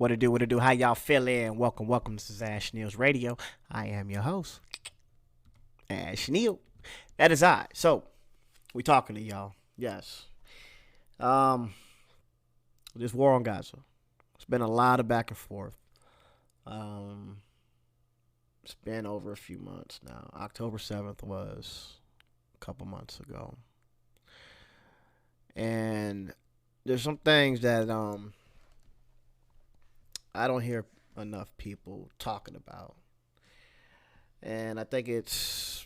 What it do, what it do, how y'all feeling? Welcome. This is Ash Neil's Radio. I am your host, Ash Neil. That is I. So, we talking to y'all. Yes. Um, this war on Gaza. It's been a lot of back and forth. Um, it's been over a few months now. October 7th was a couple months ago. And there's some things that I don't hear enough people talking about. And I think it's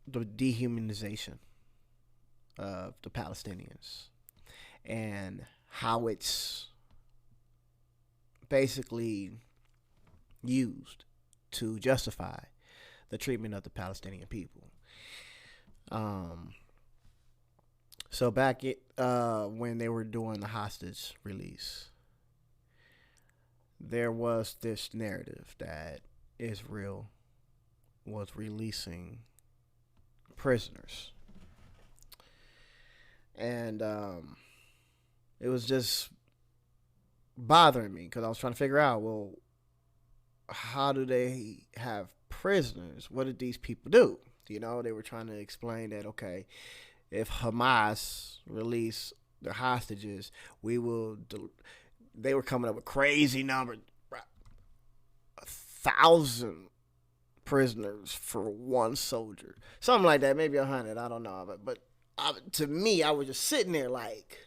the dehumanization of the Palestinians and how it's basically used to justify the treatment of the Palestinian people. So back when they were doing the hostage release, there was this narrative that Israel was releasing prisoners. And it was just bothering me because I was trying to figure out, well, how do they have prisoners? What did these people do? You know, they were trying to explain that, okay, if Hamas release their hostages, they were coming up with crazy numbers, 1,000 prisoners for one soldier, something like that, maybe 100. I don't know, but to me, I was just sitting there like,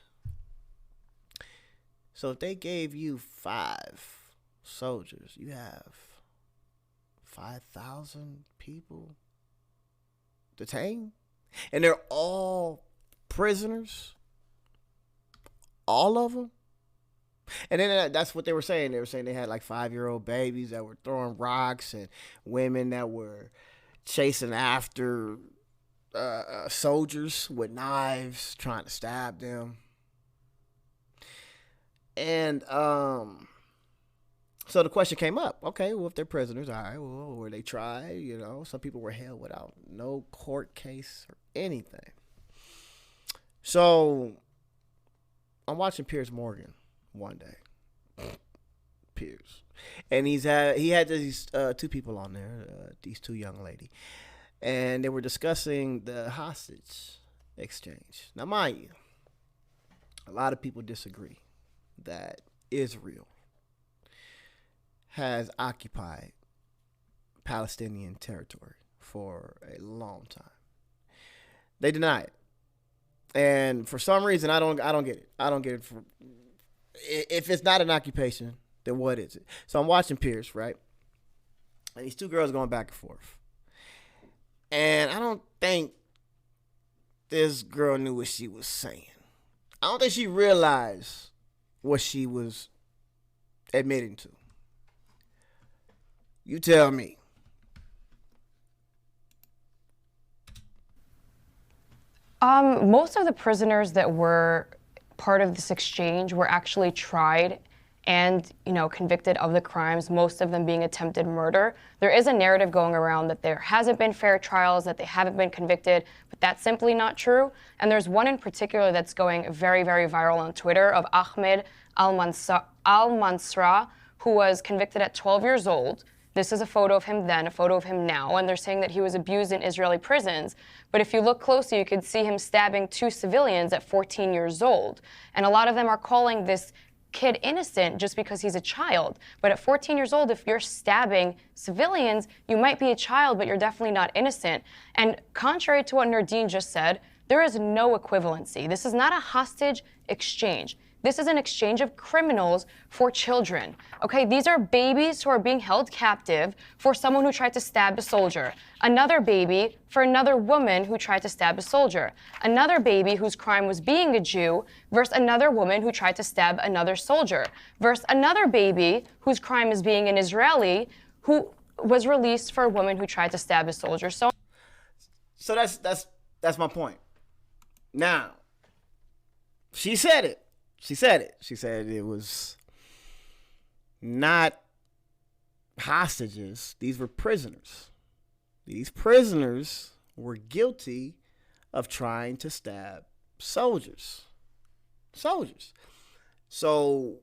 so if they gave you 5 soldiers, you have 5,000 people detained, and they're all prisoners, all of them. And then that's what they were saying. They were saying they had like 5-year-old babies that were throwing rocks and women that were chasing after soldiers with knives, trying to stab them. And so the question came up. Okay, well, if they're prisoners, all right, well, were they tried? You know, some people were held without no court case or anything. So I'm watching Piers Morgan one day. Piers. And he had these 2 people on there, these 2 young ladies. And they were discussing the hostage exchange. Now, mind you, a lot of people disagree that Israel has occupied Palestinian territory for a long time. They deny it. And for some reason, I don't get it. I don't get it. If it's not an occupation, then what is it? So I'm watching Pierce, right? And these 2 girls going back and forth. And I don't think this girl knew what she was saying. I don't think she realized what she was admitting to. You tell me. Most of the prisoners that were part of this exchange were actually tried and, convicted of the crimes, most of them being attempted murder. There is a narrative going around that there hasn't been fair trials, that they haven't been convicted, but that's simply not true. And there's one in particular that's going very, very viral on Twitter of Ahmed al-Mansra, who was convicted at 12 years old. This is a photo of him then, a photo of him now, and they're saying that he was abused in Israeli prisons. But if you look closely, you could see him stabbing 2 civilians at 14 years old. And a lot of them are calling this kid innocent just because he's a child. But at 14 years old, if you're stabbing civilians, you might be a child, but you're definitely not innocent. And contrary to what Nardine just said, there is no equivalency. This is not a hostage exchange. This is an exchange of criminals for children. Okay, these are babies who are being held captive for someone who tried to stab a soldier. Another baby for another woman who tried to stab a soldier. Another baby whose crime was being a Jew versus another woman who tried to stab another soldier. Versus another baby whose crime is being an Israeli who was released for a woman who tried to stab a soldier. So that's my point. Now, she said it. She said it was not hostages. These were prisoners. These prisoners were guilty of trying to stab soldiers. So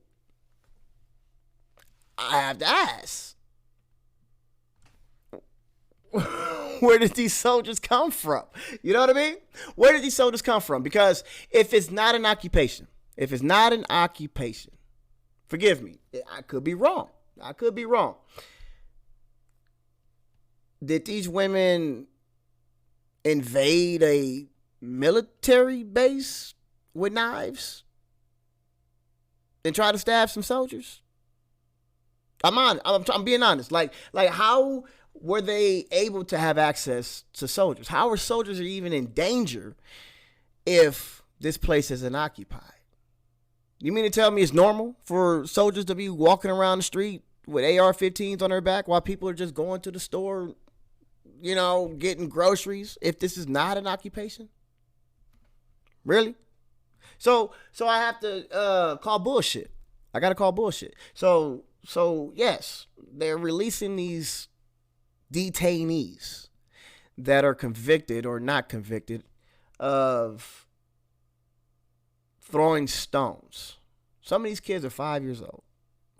I have to ask, where did these soldiers come from? You know what I mean? Where did these soldiers come from? Because if it's not an occupation, forgive me, I could be wrong. Did these women invade a military base with knives and try to stab some soldiers? I'm being honest. Like how were they able to have access to soldiers? How are soldiers even in danger if this place isn't occupied? You mean to tell me it's normal for soldiers to be walking around the street with AR-15s on their back while people are just going to the store, getting groceries, if this is not an occupation? Really? So I have to call bullshit. I got to call bullshit. So yes, they're releasing these detainees that are convicted or not convicted of throwing stones. Some of these kids are 5 years old.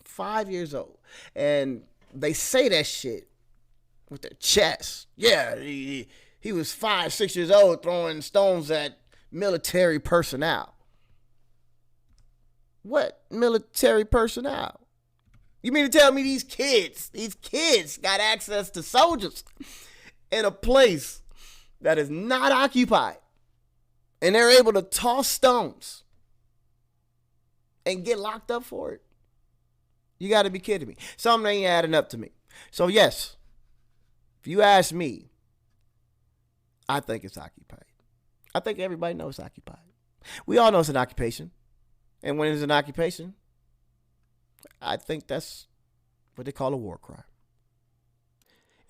5 years old. And they say that shit with their chest. Yeah, he was 5, 6 years old throwing stones at military personnel. What military personnel? You mean to tell me these kids got access to soldiers in a place that is not occupied, and they're able to toss stones and get locked up for it? You got to be kidding me. Something ain't adding up to me. So yes, if you ask me, I think it's occupied. I think everybody knows it's occupied. We all know it's an occupation. And when it's an occupation, I think that's what they call a war crime.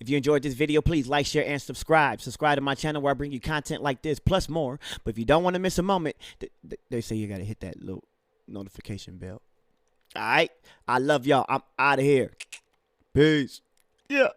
If you enjoyed this video, please like, share, and subscribe. Subscribe to my channel where I bring you content like this, plus more. But if you don't want to miss a moment, they say you got to hit that little notification bell. All right? I love y'all. I'm out of here. Peace. Yeah.